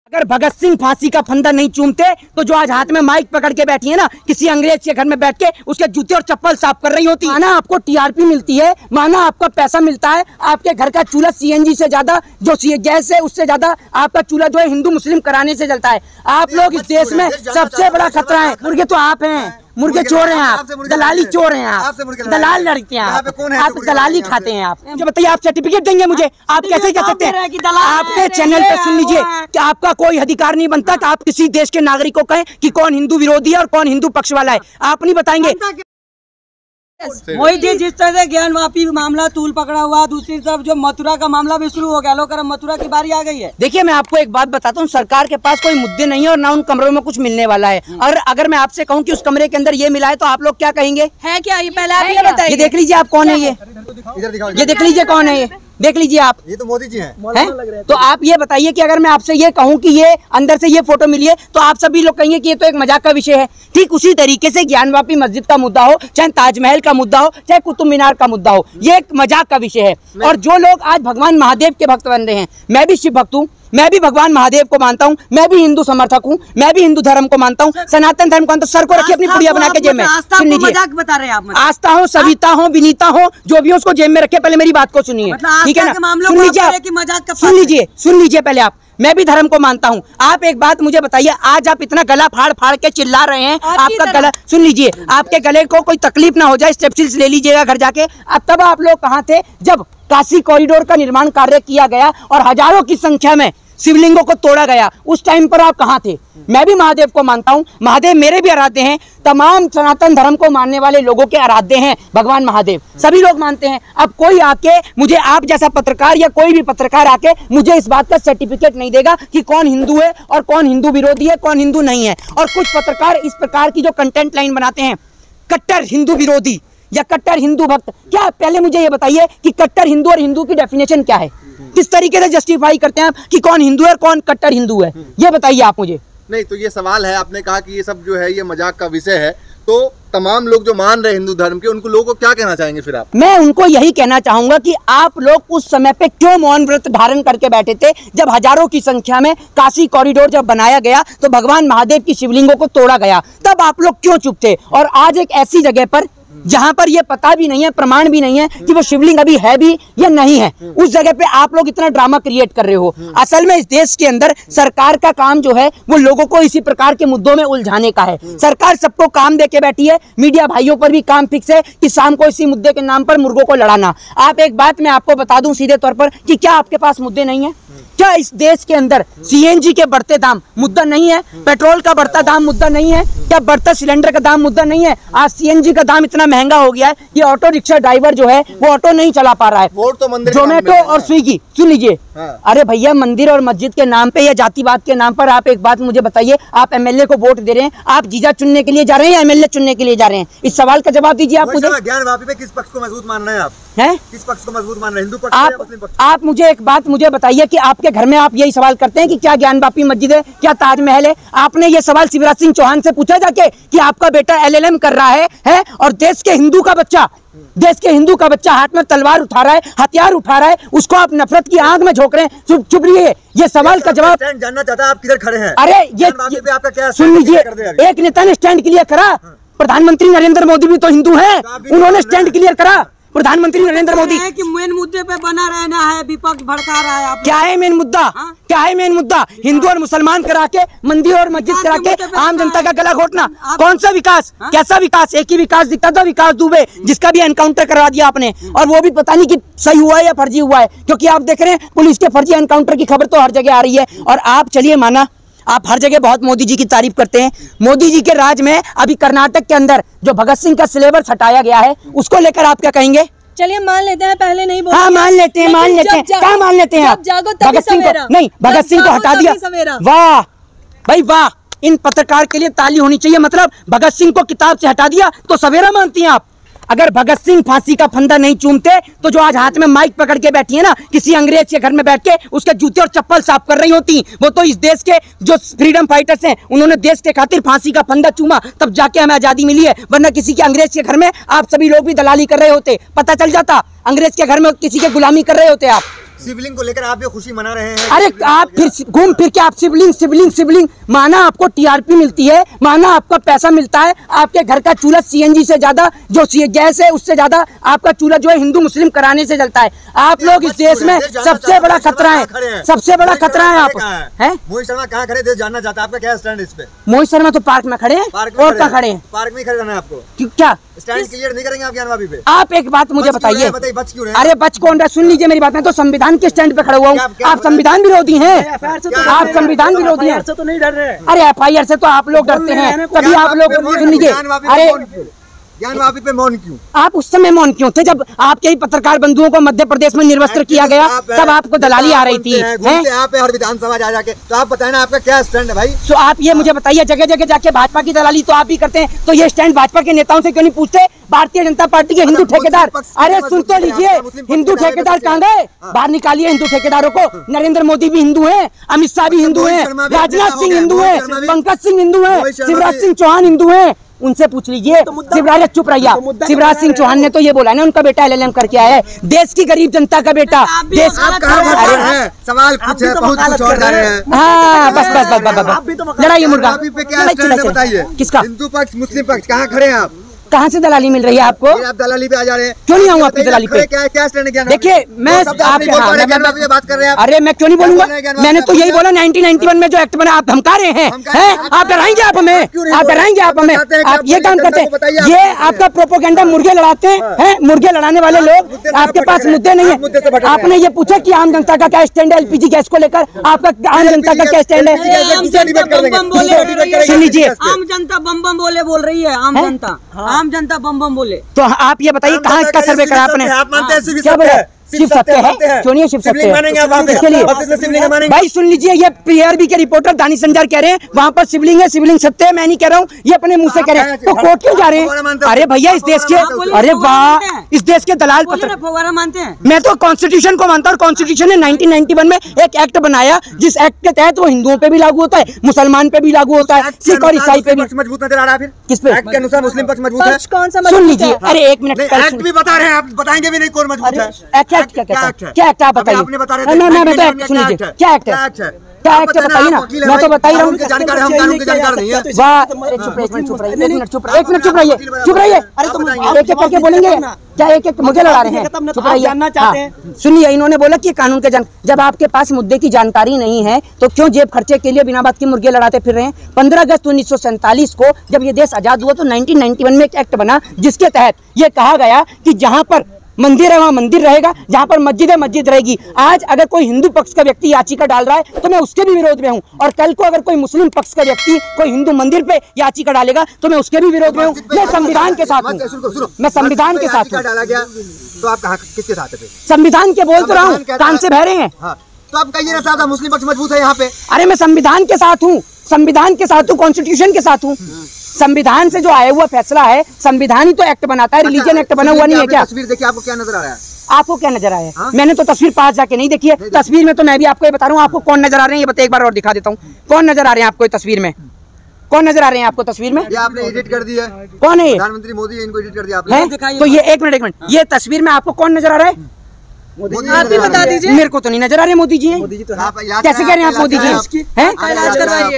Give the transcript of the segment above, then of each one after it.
अगर भगत सिंह फांसी का फंदा नहीं चूमते तो जो आज हाथ में माइक पकड़ के बैठी है ना, किसी अंग्रेज के घर में बैठ के उसके जूते और चप्पल साफ कर रही होती। माना आपको टीआरपी मिलती है, माना आपका पैसा मिलता है, आपके घर का चूल्हा सीएनजी से ज्यादा जो गैस है उससे ज्यादा आपका चूल्हा जो है हिंदू मुस्लिम कराने से जलता है। आप लोग इस देश में सबसे बड़ा खतरा है। मुर्गे तो आप हैं, मुर्गे चोर हैं आप, दलाली चोर हैं आप, दलाल लड़के हैं आप दलाली खाते हैं आप। मुझे बताइए, आप सर्टिफिकेट देंगे मुझे? आप कैसे कह सकते हैं? आपके चैनल पे सुन लीजिए कि आपका कोई अधिकार नहीं बनता कि आप किसी देश के नागरिक को कहें कि कौन हिंदू विरोधी है और कौन हिंदू पक्ष वाला है। आप नहीं बताएंगे। वही थी जिस तरह से ज्ञानवापी मामला तूल पकड़ा हुआ, दूसरी तरफ जो मथुरा का मामला भी शुरू हो गया। लोग मथुरा की बारी आ गई है। देखिए, मैं आपको एक बात बताता हूँ, सरकार के पास कोई मुद्दे नहीं है और ना उन कमरों में कुछ मिलने वाला है। और अगर मैं आपसे कहूँ कि उस कमरे के अंदर ये मिला है तो आप लोग क्या कहेंगे? है क्या? ये पहले आप ये बताइए। ये देख लीजिए आप कौन है, ये देख लीजिए कौन है, ये देख लीजिए आप। ये तो मोदी जी हैं। तो आप ये बताइए कि अगर मैं आपसे ये कहूँ कि ये अंदर से ये फोटो मिली है तो आप सभी लोग कहेंगे कि ये तो एक मजाक का विषय है। ठीक उसी तरीके से ज्ञानवापी मस्जिद का मुद्दा हो, चाहे ताजमहल का मुद्दा हो, चाहे कुतुब मीनार का मुद्दा हो, ये एक मजाक का विषय है। और जो लोग आज भगवान महादेव के भक्त बन रहे हैं, मैं भी शिव भक्त हूँ, मैं भी भगवान महादेव को मानता हूँ, मैं भी हिंदू समर्थक हूँ, मैं भी हिंदू धर्म को मानता हूँ, सनातन धर्म को। तो सर को रखिए अपनी पुड़िया बना के जेब में। सुन लीजिए, बता रहे हैं आप। आस्था हो, सविता हो, विनीता हो, जो भी हो उसको जेब में रखे। पहले मेरी बात को सुनिए, ठीक है ना? सुन लीजिए, सुन लीजिए पहले आप। मैं भी धर्म को मानता हूँ। आप एक बात मुझे बताइए, आज आप इतना गला फाड़ फाड़ के चिल्ला रहे हैं, आपका गला, सुन लीजिए, आपके गले को कोई तकलीफ ना हो जाए, स्टेप्सिल्स ले लीजिएगा घर जाके। अब तब आप लोग कहाँ थे जब काशी कॉरिडोर का निर्माण कार्य किया गया और हजारों की संख्या में शिवलिंगों को तोड़ा गया? उस टाइम पर आप कहाँ थे? मैं भी महादेव को मानता हूँ, महादेव मेरे भी आराध्य हैं, तमाम सनातन धर्म को मानने वाले लोगों के आराध्य हैं भगवान महादेव, सभी लोग मानते हैं। अब कोई आके मुझे, आप जैसा पत्रकार या कोई भी पत्रकार आके मुझे इस बात का सर्टिफिकेट नहीं देगा कि कौन हिंदू है और कौन हिंदू विरोधी है, कौन हिंदू नहीं है। और कुछ पत्रकार इस प्रकार की जो कंटेंट लाइन बनाते हैं, कट्टर हिंदू विरोधी या कट्टर हिंदू भक्त, क्या पहले मुझे ये बताइए कि कट्टर हिंदू और हिंदू की डेफिनेशन क्या है? किस तरीके से जस्टिफाई करते हैं आप कि कौन हिंदू है और कौन कट्टर हिंदू है? ये बताइए आप मुझे। नहीं तो ये सवाल है, आपने कहा कि ये सब जो है ये मजाक का विषय है, तो तमाम लोग जो मान रहे हैं हिंदू धर्म के, उनको लोगों को क्या कहना चाहेंगे फिर आप? मैं उनको यही कहना चाहूंगा कि आप लोग उस समय पे क्यों मौन व्रत धारण करके बैठे थे जब हजारों की संख्या में काशी कॉरिडोर जब बनाया गया तो भगवान महादेव की शिवलिंगों को तोड़ा गया, तब आप लोग क्यों चुप थे? और आज एक ऐसी जगह पर जहां पर ये पता भी नहीं है, प्रमाण भी नहीं है कि वो शिवलिंग अभी है भी या नहीं है, उस जगह पे आप लोग इतना ड्रामा क्रिएट कर रहे हो। असल में इस देश के अंदर सरकार का काम जो है वो लोगों को इसी प्रकार के मुद्दों में उलझाने का है। सरकार सबको काम दे के बैठी है, मीडिया भाइयों पर भी काम फिक्स है कि शाम को इसी मुद्दे के नाम पर मुर्गों को लड़ाना। आप एक बात मैं आपको बता दूं सीधे तौर पर कि क्या आपके पास मुद्दे नहीं है? क्या इस देश के अंदर सीएनजी के बढ़ते दाम मुद्दा नहीं है? पेट्रोल का बढ़ता दाम मुद्दा नहीं है? क्या बढ़ता सिलेंडर का दाम मुद्दा नहीं है? आज सीएनजी का दाम इतना महंगा हो गया है कि ऑटो रिक्शा ड्राइवर जो है वो ऑटो नहीं चला पा रहा है। जोमेटो और स्विगी, सुन लीजिए, अरे भैया, मंदिर और मस्जिद के नाम पे या जातिवाद के नाम पर आप एक बात मुझे बताइए, आप एमएलए को वोट दे रहे हैं, आप जीजा चुनने के लिए जा रहे हैं या एमएलए चुनने के लिए जा रहे हैं? इस सवाल का जवाब दीजिए आप मुझे। ज्ञानवापी पे किस पक्ष को मजबूत मान रहे हैं आप? हैं? किस पक्ष को मजबूत मान रहे हैं, हिंदू पक्ष या मुस्लिम पक्ष? आप मुझे एक बात मुझे बताइए कि आपके घर में आप यही सवाल करते हैं कि क्या ज्ञानवापी मस्जिद है, क्या ताजमहल है? आपने ये सवाल शिवराज सिंह चौहान से पूछा जाके कि आपका बेटा एलएलएम कर रहा है और देश के हिंदू का बच्चा हाथ में तलवार उठा रहा है, हथियार उठा रहा है, उसको आप नफरत की आग में झोंक रहे हैं? चुप रहिए, ये सवाल का जवाब जानना चाहता है आप किधर खड़े हैं? अरे ये आपका क्या? सुन लीजिए, एक नेता ने स्टैंड क्लियर करा, प्रधानमंत्री नरेंद्र मोदी भी तो हिंदू हैं, उन्होंने स्टैंड क्लियर करा। प्रधानमंत्री नरेंद्र मोदी कि मेन मुद्दे पे बना रहना है, विपक्ष भड़का रहा है। आप क्या है मेन मुद्दा? क्या है मेन मुद्दा? हिंदू और मुसलमान करा के, मंदिर और मस्जिद करा के आम जनता का गला घोटना। कौन सा विकास? कैसा विकास? एक ही विकास दिखता था, विकास दुबे, जिसका भी एनकाउंटर करवा दिया आपने, और वो भी पता नहीं कि सही हुआ है या फर्जी हुआ है, क्योंकि आप देख रहे हैं पुलिस के फर्जी एनकाउंटर की खबर तो हर जगह आ रही है। और आप चलिए, माना आप हर जगह बहुत मोदी जी की तारीफ करते हैं, मोदी जी के राज में अभी कर्नाटक के अंदर जो भगत सिंह का सिलेबस हटाया गया है उसको लेकर आप क्या कहेंगे? चलिए मान लेते हैं, पहले नहीं बोला। हाँ मान लेते हैं, क्या मान लेते हैं आप? भगत सिंह को नहीं, भगत सिंह को हटा दिया। वाह भाई वाह, इन पत्रकार के लिए ताली होनी चाहिए। मतलब भगत सिंह को किताब से हटा दिया तो सवेरा मानती हैं आप? अगर भगत सिंह फांसी का फंदा नहीं चूमते तो जो आज हाथ में माइक पकड़ के बैठी है ना, किसी अंग्रेज के घर में बैठ के उसके जूते और चप्पल साफ कर रही होती, वो तो इस देश के जो फ्रीडम फाइटर्स हैं, उन्होंने देश के खातिर फांसी का फंदा चूमा, तब जाके हमें आजादी मिली है। वरना किसी के अंग्रेज के घर में आप सभी लोग भी दलाली कर रहे होते, पता चल जाता। अंग्रेज के घर में किसी के गुलामी कर रहे होते आप। शिवलिंग को लेकर आप जो खुशी मना रहे हैं। अरे आप फिर घूम फिर के आप शिवलिंग शिवलिंग शिवलिंग, माना आपको टीआरपी मिलती है, माना आपका पैसा मिलता है, आपके घर का चूल्हा सीएनजी से ज्यादा जो गैस है उससे ज्यादा आपका चूल्हा जो है हिंदू मुस्लिम कराने से जलता है। आप लोग इस देश में सबसे बड़ा खतरा है, सबसे बड़ा खतरा है आप हैं। मोहित शर्मा कहाँ खड़े देश जानना चाहता है, आपका क्या स्टैंड इस पे? मोहित शर्मा तो पार्क में खड़े हैं, और कहाँ खड़े हैं? पार्क में खड़े रहना है आपको, क्या स्टैंड क्लियर नहीं करेंगे आप ज्ञानवापी पे? आप एक बात मुझे बताइए, बच क्यों रहे? अरे बच कौन रहा, सुन लीजिए मेरी बात, मैं तो संविधान के स्टैंड पे खड़ा हुआ हूँ। आप संविधान विरोधी हैं, आप संविधान विरोधी हैं। तो नहीं डर रहे। अरे एफआईआर से तो आप लोग डरते हैं, तभी आप लोग सुन लीजिए। अरे ज्ञानवापी पे मौन क्यों? आप उस समय मौन क्यों थे जब आपके ही पत्रकार बंधुओं को मध्य प्रदेश में निर्वस्त्र किया गया, तब आपको दलाली आ रही थी हैं? आप हर विधानसभा जा जाके, तो आप बताए ना आपका क्या स्टैंड है भाई? तो आप ये मुझे बताइए, जगह जगह जाके भाजपा की दलाली तो आप ही करते हैं, तो ये स्टैंड भाजपा के नेताओं से क्यों नहीं पूछते? भारतीय जनता पार्टी के हिंदू ठेकेदार, अरे सुन तो लीजिए, हिंदू ठेकेदार कहाँ गए? बाहर निकालिए हिंदू ठेकेदारों को। नरेंद्र मोदी भी हिंदू हैं, अमित शाह भी हिंदू हैं, राजनाथ सिंह हिंदू हैं, पंकज सिंह हिंदू हैं, शिवराज सिंह चौहान हिंदू हैं, उनसे पूछ लीजिए। शिवराज चुप रहिए, शिवराज सिंह चौहान ने तो ये बोला ना उनका बेटा एलएलएम करके आया है, देश की गरीब जनता का बेटा। देश सवाल पूछे कुछ और जा रहे हैं। हाँ बस बस बस बस लड़ाई मुर्गा बताइए, किसका? हिंदू पक्ष मुस्लिम पक्ष कहाँ खड़े हैं आप? कहाँ से दलाली मिल रही है आपको? आप दलाली पे आ जा रहे हैं, क्यों नहीं आऊँ आपकी दलाली पे? क्या स्टैंड है? देखिए मैं आपके बात कर रहे हैं। अरे मैं क्यों नहीं बोलूंगा, मैंने तो यही बोला 1991 में जो एक्ट बना आप धमका रहे हैं, आप डराएंगे आप हमें, आप डराएंगे आप हमें, आप ये काम करते हैं, ये आपका प्रोपोगेंडा। मुर्गे लड़ाते हैं, मुर्गे लड़ाने वाले लोग, आपके पास मुद्दे नहीं है। आपने ये पूछा कि आम जनता का क्या स्टैंड है एलपीजी गैस को लेकर, आपका आम जनता का क्या स्टैंड है? सुन लीजिए, आम जनता बम बम बोल रही है, आम जनता बम बम बोले। तो आप ये बताइए कहाँ का सर्वे करा आपने? आप मानते हैं क्या बोले? शिव सत्य है, क्यों नहीं शिव सत्य है? भाई सुन लीजिए, ये पीआरबी के रिपोर्टर दानिश संजार कह रहे हैं वहाँ पर शिवलिंग है, शिवलिंग सत्य है, मैं नहीं कह रहा हूँ, ये अपने मुंह से कह रहे हैं, तो कोर्ट क्यों जा रहे हैं? अरे भैया इस देश के, अरे वाह, इस देश के दलाल फव्वारा मानते हैं। मैं तो कॉन्स्टिट्यूशन को मानता हूँ। कॉन्स्टिट्यूशन ने 1991 में एक एक्ट बनाया, जिस एक्ट के तहत वो हिंदुओं पे भी लागू होता है, मुसलमान पे भी लागू होता है, सिख और ईसाई पे भी। मजबूत नजर आ रहा है फिर किस पे? एक्ट के अनुसार मुस्लिम पक्ष मजबूत है? कौन सा? सुन लीजिए, अरे एक मिनट, एक्ट भी बता रहे हैं आप, बताएंगे भी नहीं कौन मजबूत है। क्या एक्ट आप बताइए? आपने बता रहे थे, मैं तो सुन लीजिए, क्या एक्ट है? क्या एक्ट है बताइए ना, मैं तो बता ही रहा हूँ। जानकार हम कानून के जानकार नहीं है। वाह, एक मिनट चुप रहिए, चुप रहिए। अरे तुम एक एक करके बोलेंगे क्या? एक एक मुझे लड़ा रहे हैं, चुप रहिए। जानना चाहते हैं, सुनिए, इन्होंने बोला कि कानून के जब आपके पास मुद्दे की जानकारी नहीं है तो क्यों जेब खर्चे के लिए बिना बात के मुर्गे लड़ाते फिर रहे हैं? 15 अगस्त 1947 को जब ये देश आजाद हुआ तो 1991 में एक एक्ट बना, जिसके तहत ये कहा गया कि जहाँ पर मंदिर है वहाँ मंदिर रहेगा, जहाँ पर मस्जिद है मस्जिद रहेगी। आज अगर कोई हिंदू पक्ष का व्यक्ति याचिका डाल रहा है तो मैं उसके भी विरोध में हूँ, और कल को अगर कोई मुस्लिम पक्ष का व्यक्ति कोई हिंदू मंदिर पे याचिका डालेगा तो मैं उसके भी विरोध में हूँ। मैं संविधान के साथ हूँ, मैं संविधान के साथ हूँ। डाला गया तो आप कहाँ किसके साथ है? संविधान के बोल तो रहा हूँ, कान से बह रहे हैं। तो आप कहिए ना साहब मुस्लिम पक्ष मजबूत है यहाँ पे। अरे मैं संविधान के साथ हूँ, संविधान के साथ हूँ, कॉन्स्टिट्यूशन के साथ हूँ। संविधान से जो आया हुआ फैसला है, संविधान ही तो एक्ट बनाता है, रिलीजन एक्ट बना हुआ नहीं है क्या? तस्वीर देखिए, आपको क्या नजर आ रहा है? आपको क्या नजर आया है? मैंने तो तस्वीर पास जाके नहीं देखी है, तस्वीर में तो मैं भी आपको ये बता रहा हूँ। आपको कौन नजर आ रहे हैं ये बताइए, एक बार और दिखा देता हूँ। कौन नजर आ रहे हैं आपको तस्वीर में? कौन नजर आ रहे हैं आपको तस्वीर में? ये आपने एडिट कर दिया। कौन है? प्रधानमंत्री मोदी, इनको एडिट कर दिया आपने। तो ये एक मिनट, ये तस्वीर में आपको कौन नजर आ रहा है? आप भी बता दीजिए। मेरे को तो नहीं नजर आ रहे मोदी जी हैं। कैसे कह रहे हैं आप मोदी जी हैं?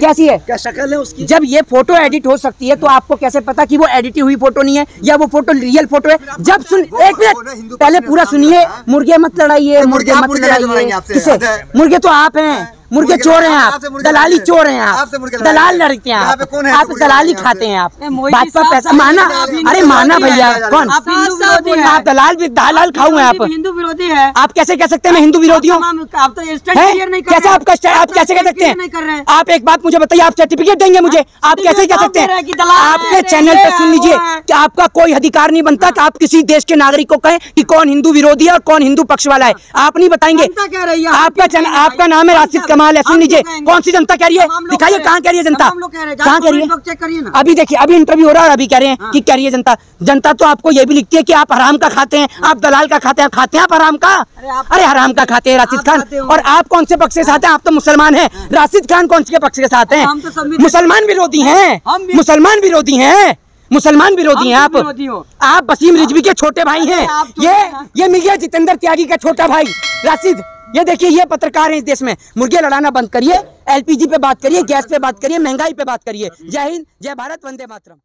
कैसी है, क्या शक्ल है उसकी? जब ये फोटो एडिट हो सकती है तो आपको कैसे पता कि वो एडिट हुई फोटो नहीं है या वो फोटो रियल फोटो है? जब सुन, एक मिनट पहले पूरा सुनिए, मुर्गे मत लड़ाइए, मुर्गे मत लड़ाइए। किसे? मुर्गे तो आप हैं, मुर्गे चोर हैं आप, दलाली चोर हैं आप, दलाल लड़ते हैं आप दलाली खाते हैं आप, भाजपा पैसा माना। अरे माना भैया, कौन आप? दलाल खाऊ हैं आप, हिंदू विरोधी है। आप कैसे कह सकते हैं मैं हिंदू विरोधी हूँ? आप तो स्टैंड क्लियर नहीं कर कैसे आप कैसे कह सकते हैं? आप एक बात मुझे बताइए, आप सर्टिफिकेट देंगे मुझे? आप कैसे कह सकते हैं? आपके चैनल पे सुन लीजिए कि आपका कोई अधिकार नहीं बनता कि आप किसी देश के नागरिक को कहें कि कौन हिंदू विरोधी है और कौन हिंदू पक्ष वाला है। आप नहीं बताएंगे। आपका चैनल, आपका नाम है राशिद कमाल है। सुन लीजिए, कौन सी जनता कह रही है? दिखाइए कहाँ कह रही है जनता, कहाँ कह रही है? चेक करिए ना, अभी देखिए, अभी इंटरव्यू हो रहा है और अभी कह रहे हैं कि कह रही है जनता। जनता तो आपको ये भी लिखती है कि आप हराम का खाते हैं, आप दलाल का खाते हैं। खाते हैं आप हराम का? अरे हराम का खाते हैं राशिद खान। और आप कौन से पक्ष के साथ हैं? आप तो मुसलमान हैं। राशिद खान कौन से पक्ष के साथ हैं? मुसलमान विरोधी हैं, मुसलमान विरोधी हैं, मुसलमान विरोधी हैं आप वसीम रिजवी के छोटे भाई हैं। ये मियां जितेंद्र त्यागी का छोटा भाई राशिद ये देखिए, ये पत्रकार हैं इस देश में। मुर्गे लड़ाना बंद करिए, एलपीजी पे बात करिए, गैस पे बात करिए, महंगाई पे बात करिए। जय हिंद, जय भारत, वंदे मातरम।